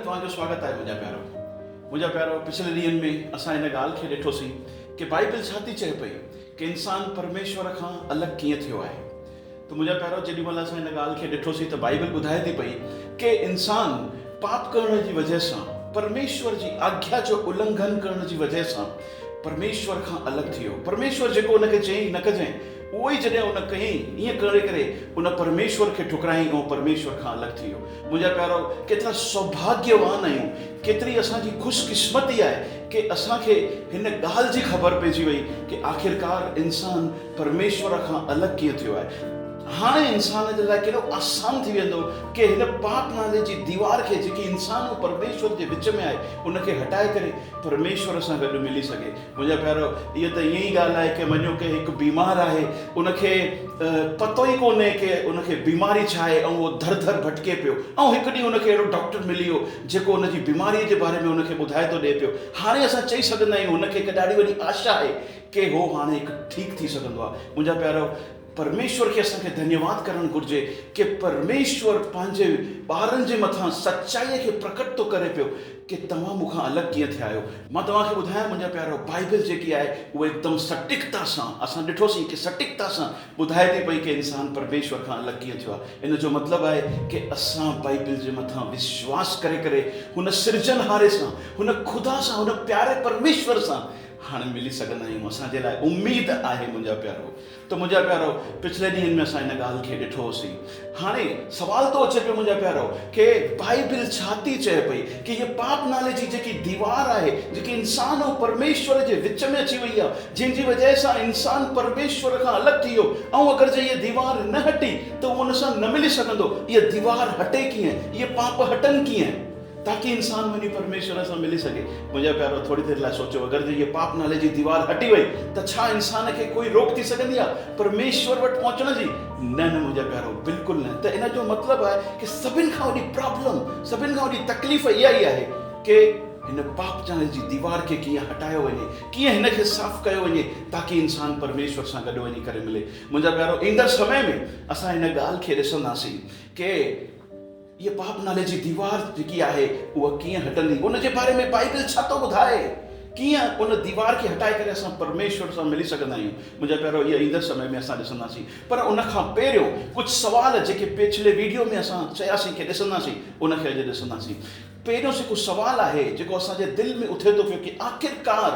तव्हांजो स्वागत आहे मुंहिंजा प्यारो पिछले ॾींहंनि में असां हिन ॻाल्हि खे ॾिठोसीं कि बाइबल छा थी चए पई कि इंसान परमेश्वर खां अलॻि कीअं थियो आहे। त मुंहिंजा प्यारो जेॾी महिल असां हिन ॻाल्हि खे ॾिठोसीं त बाइबल ॿुधाए थी पई कि इंसान पाप करण जी वजह सां, परमेश्वर जी आज्ञा जो उल्लंघन करण जी वजह सां परमेश्वर खां अलॻि थी वियो। परमेश्वर जेको उनखे चयईं न कजांइ, उहो ई जॾहिं उन कयईं, ईअं करे उन परमेश्वर खे ठुकराईं ऐं परमेश्वर खां अलॻि थी वियो। मुंहिंजा प्यारो, केतिरा सौभाग्यवान आहियूं, केतिरी असांजी ख़ुशकिस्मती आहे कि असांखे हिन ॻाल्हि जी ख़बर पइजी वई कि आख़िरकार इंसान परमेश्वर खां अलॻि कीअं थियो आहे। हाणे इंसान जे लाइ केॾो आसान थी वेंदो कि हिन पाप नाले जी दीवार खे, जेकी इंसान ऐं परमेश्वर जे विच में आहे, उनखे हटाए करे परमेश्वर सां गॾु मिली सघे। मुंहिंजा प्यारो, इहा त ईअं ई ॻाल्हि आहे कि मञो कि हिकु बीमार आहे, उनखे पतो ई कोन्हे कि उनखे बीमारी छा आहे ऐं उहो धर धर भटके पियो, ऐं हिकु ॾींहुं उनखे अहिड़ो डॉक्टर मिली वियो जेको उनजी बीमारीअ जे बारे में उनखे ॿुधाए थो ॾिए पियो। हाणे असां चई सघंदा आहियूं उनखे हिकु ॾाढी वॾी आशा आहे कि हो हाणे हिकु ठीकु थी सघंदो आहे। मुंहिंजा प्यारो, परमेश्वर खे असांखे धन्यवाद करणु घुरिजे कि परमेश्वर पंहिंजे ॿारनि जे मथां सचाईअ खे प्रकट थो करे पियो कि तव्हां मूंखां अलॻि कीअं थिया आहियो। मां तव्हांखे ॿुधायां मुंहिंजा प्यारो, बाइबल जेकी आहे उहा हिकदमि सटीकता सां, असां ॾिठोसीं कि सटीकता सां ॿुधाए थी पई कि इंसान परमेश्वर खां अलॻि कीअं थियो आहे। इन जो मतिलबु आहे कि असां बाइबल जे मथां विश्वास करे हुन सिर्जनहारे सां, हुन ख़ुदा सां, हुन प्यारे परमेश्वर सां हाणे मिली सघंदा आहियूं। असांजे लाइ उमेद आहे मुंहिंजा प्यारो। त मुंहिंजा प्यारो, पिछले ॾींहंनि में असां हिन ॻाल्हि खे ॾिठो होसीं। हाणे सुवाल थो अचे पियो मुंहिंजा प्यारो कि बाइबल छा थी चए पई कि हीअ पाप नाले जी जेकी दीवार आहे, जेकी इंसान ऐं परमेश्वर जे विच में अची वई आहे, जंहिंजी वजह सां इंसान परमेश्वर खां अलॻि थी वियो, ऐं अगरि जे इहा दीवार न हटी त उहो हुन सां न मिली सघंदो। इहा दीवार हटे कीअं, इहे पाप हटनि कीअं ताकि इंसान वञी परमेश्वर सां मिली सघे। मुंहिंजा प्यारो, थोरी देरि लाइ सोचो, अगरि जे इहे पाप नाले जी दीवार हटी वई त छा इंसान खे कोई रोक थी सघंदी आहे परमेश्वर वटि पहुचण जी? न मुंहिंजा प्यारो, बिल्कुलु न। त इन जो मतिलबु आहे कि सभिनि खां वॾी प्रॉब्लम, सभिनि खां वॾी तकलीफ़ इहा ई आहे कि हिन पाप नाले जी दीवार खे कीअं हटायो वञे, कीअं हिन खे साफ़ कयो वञे ताकि इंसान परमेश्वर सां गॾु वञी करे मिले। मुंहिंजा प्यारो, ईंदड़ समय में असां हिन ॻाल्हि खे ॾिसंदासीं कि ये पाप नाले जी दीवार जेकी आहे उहा कीअं हटंदी, उन जे बारे में बाइबल छा थो ॿुधाए, कीअं उन दीवार खे हटाए करे असां परमेश्वर सां मिली सघंदा आहियूं। मुंहिंजा प्यारो, इहा ईंदड़ समय में असां ॾिसंदासीं। पर उन खां पहिरियों कुझु सुवाल जेके पिछले वीडियो में असां चयासीं कि ॾिसंदासीं, उनखे अॼु ॾिसंदासीं। पहिरियों जेको सुवाल आहे, जेको असांजे दिलि में उथे थो पियो कि आख़िरकार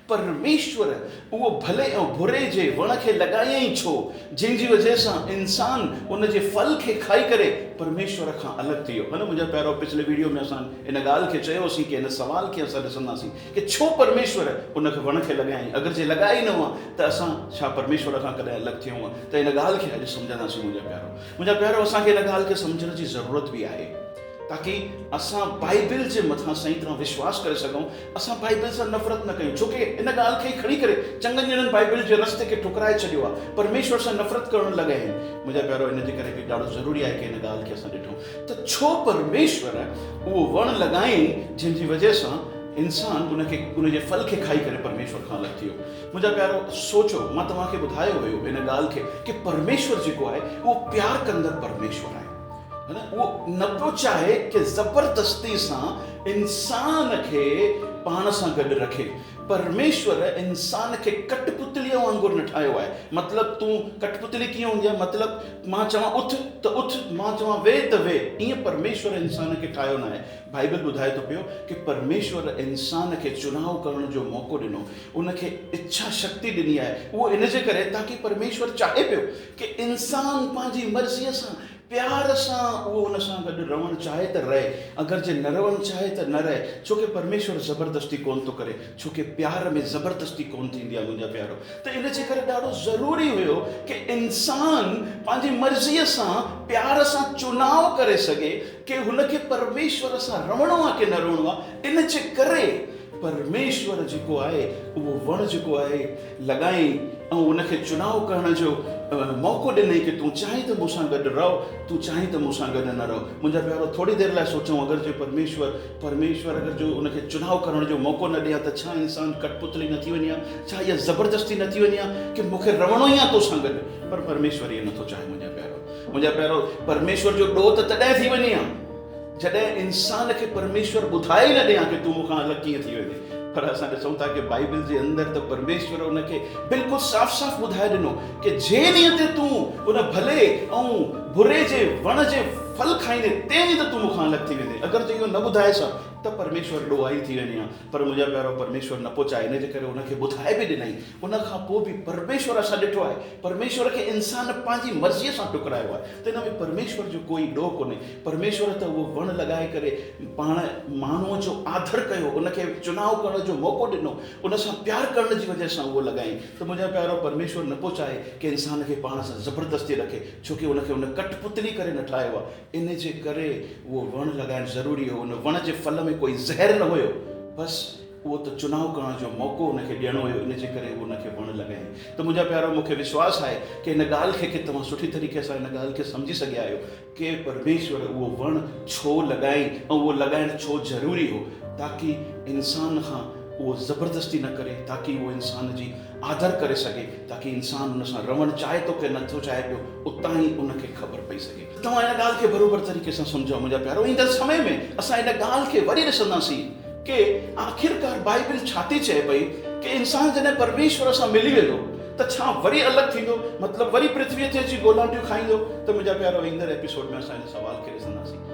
परमेश्वर उहो भले ऐं बुरे जे वण खे लॻायईं छो, जंहिंजी वजह सां इंसान उन जे फल खे खाई करे परमेश्वर खां अलॻि थी वियो। है न मुंहिंजा प्यारो, पिछले वीडियो में असां इन ॻाल्हि खे चयोसीं कि हिन सुवाल खे असां ॾिसंदासीं कि छो परमेश्वर उन खे वण खे लॻायईं। अगरि जे लॻाई न हुआ त असां छा परमेश्वर खां कॾहिं अलॻि थियूं हुआ? त इन ॻाल्हि खे अॼु सम्झंदासीं। मुंहिंजा प्यारो, असांखे इन ॻाल्हि खे सम्झण जी ज़रूरत बि आहे ताकि असां बाइबल जे मथां सही तरह विश्वास करे सघूं, असां बाइबल सां नफ़रत न कयूं। छोकी इन ॻाल्हि खे खणी करे चङनि ॼणनि बाइबल जे रस्ते खे ठुकराए छॾियो आहे, परमेश्वर सां नफ़रत करण लॻा आहिनि। मुंहिंजा प्यारो, इन जे करे बि ॾाढो ज़रूरी आहे कि इन ॻाल्हि खे असां ॾिठूं त छो परमेश्वर उहो वण लॻाईं जंहिंजी वजह सां इंसान उनजे फल खे खाई करे परमेश्वर खां अलॻि थी वियो। मुंहिंजा प्यारो, सोचो, मां तव्हांखे ॿुधायो हुयो इन ॻाल्हि खे कि परमेश्वर जेको आहे उहो प्यार कंदड़ परमेश्वर आहे। उहो न पियो चाहे कि ज़बरदस्ती सां इंसान खे पाण सां गॾु रखे। परमेश्वर इंसान खे कठपुतलीअ वांगुरु न ठाहियो आहे। मतिलबु तूं कठपुतली कीअं हूंदी आहे, मतिलबु मां चवां उथ त उथ, मां चवां वेह त वेह, ईअं परमेश्वर इंसान खे ठाहियो न आहे। बाइबल ॿुधाए थो पियो कि परमेश्वर इंसान खे चुनाव करण जो मौक़ो ॾिनो, उनखे इच्छा शक्ति ॾिनी आहे। उहो इन जे करे ताकि परमेश्वर चाहे पियो कि इंसान पंहिंजी मर्ज़ीअ सां, प्यार सां उहो हुन सां गॾु रहणु चाहे त रहे, अगरि जे न रहणु चाहे त न रहे। छोकी परमेश्वर ज़बरदस्ती कोन थो करे, छोकी प्यार में ज़बरदस्ती कोन थींदी आहे मुंहिंजा प्यारो। त इन जे करे ॾाढो ज़रूरी हुयो कि इंसान पंहिंजी मर्ज़ीअ सां, प्यार सां चुनाव करे सघे कि हुनखे परमेश्वर सां रहणो आहे कि न रहणो आहे। इन जे करे परमेश्वर जेको आहे उहो वण जेको आहे लॻाई ऐं उनखे चुनाव करण जो मौक़ो ॾिनई कि तूं चाहीं त मूंसां गॾु रहो, तूं चाहीं त मूंसां गॾु न रहो। मुंहिंजा प्यारो, थोरी देरि लाइ सोचूं, अगरि जे परमेश्वर अगरि जो उनखे चुनाव करण जो मौक़ो न ॾिए त छा इंसान कठपुतली न थी वञे हा? छा इहा ज़बरदस्ती न थी वञे हा कि मूंखे रहणो ई आहे तोसां गॾु? पर परमेश्वर इहो नथो चाहे मुंहिंजा प्यारो। परमेश्वर जो ॾोह त तॾहिं थी वञे हा जॾहिं इंसान खे परमेश्वर ॿुधाए ई न ॾियां कि तूं मूंखां अलॻि कीअं थी वेंदे, पर असां ॾिसूं था कि बाइबल जे अंदरि त परमेश्वर उनखे बिल्कुलु साफ़ साफ़ ॿुधाए ॾिनो कि जंहिं ॾींहं ते तूं उन भले ऐं बुरे जे वण जे फल खाईंदे तंहिं ॾींहुं त तूं मूंखां अलॻि थी वेंदे। अगरि तूं इहो न ॿुधाएसि त परमेश्वर ॾोहाई थी वेंदी आहे, पर मुंहिंजा प्यारो परमेश्वर न पहुचाए, इन जे करे उनखे ॿुधाए बि ॾिनई। उन खां पोइ बि परमेश्वर असां ॾिठो आहे, परमेश्वर खे इंसान पंहिंजी मर्ज़ीअ सां टुकरायो आहे, त हिन में परमेश्वर जो कोई ॾोह कोन्हे। परमेश्वर त उहो वण लॻाए करे पाण माण्हूअ जो आदर कयो, उनखे चुनाव करण जो मौक़ो ॾिनो, उन सां प्यारु करण जी वजह सां उहो लॻाई। त मुंहिंजा प्यारो परमेश्वर न पहुचाए कि इंसान खे पाण सां ज़बरदस्ती रखे, छोकी उनखे उन कठपुतली करे न ठाहियो आहे। इन जे करे उहो वण लॻाइणु ज़रूरी हो। उन वण जे फल में कोई ज़हर न हुयो, बसि उहो त चुनाव करण जो मौक़ो उनखे ॾियणो हुयो, इन जे करे उनखे वण लॻाई। त मुंहिंजा प्यारो मूंखे विश्वासु आहे कि हिन ॻाल्हि खे कि तव्हां सुठी तरीक़े सां हिन ॻाल्हि खे सम्झी सघिया आहियो कि परमेश्वर उहो वण छो लॻाई ऐं उहो लॻाइणु छो ज़रूरी हो, ताकी इंसान खां उहो ज़बरदस्ती न करे, ताकी उहो इंसान जी आदर करे सघे, ताकी इंसान उन सां रहणु चाहे थो की नथो चाहे पियो, उतां ई उनखे ख़बर पई सघे। तव्हां हिन ॻाल्हि खे बराबरि तरीक़े सां सम्झो मुंहिंजा प्यारो। ईंदड़ समय में असां हिन ॻाल्हि खे वरी ॾिसंदासीं कि आख़िरकार बाइबल छा थी चए पई कि इंसान जॾहिं परमेश्वर सां मिली वेंदो त छा वरी अलॻि थींदो, मतिलबु वरी पृथ्वीअ ते अची गोलांटियूं खाईंदो। त मुंहिंजा प्यारो ईंदड़ एपिसोड में असां हिन सवाल खे ॾिसंदासीं।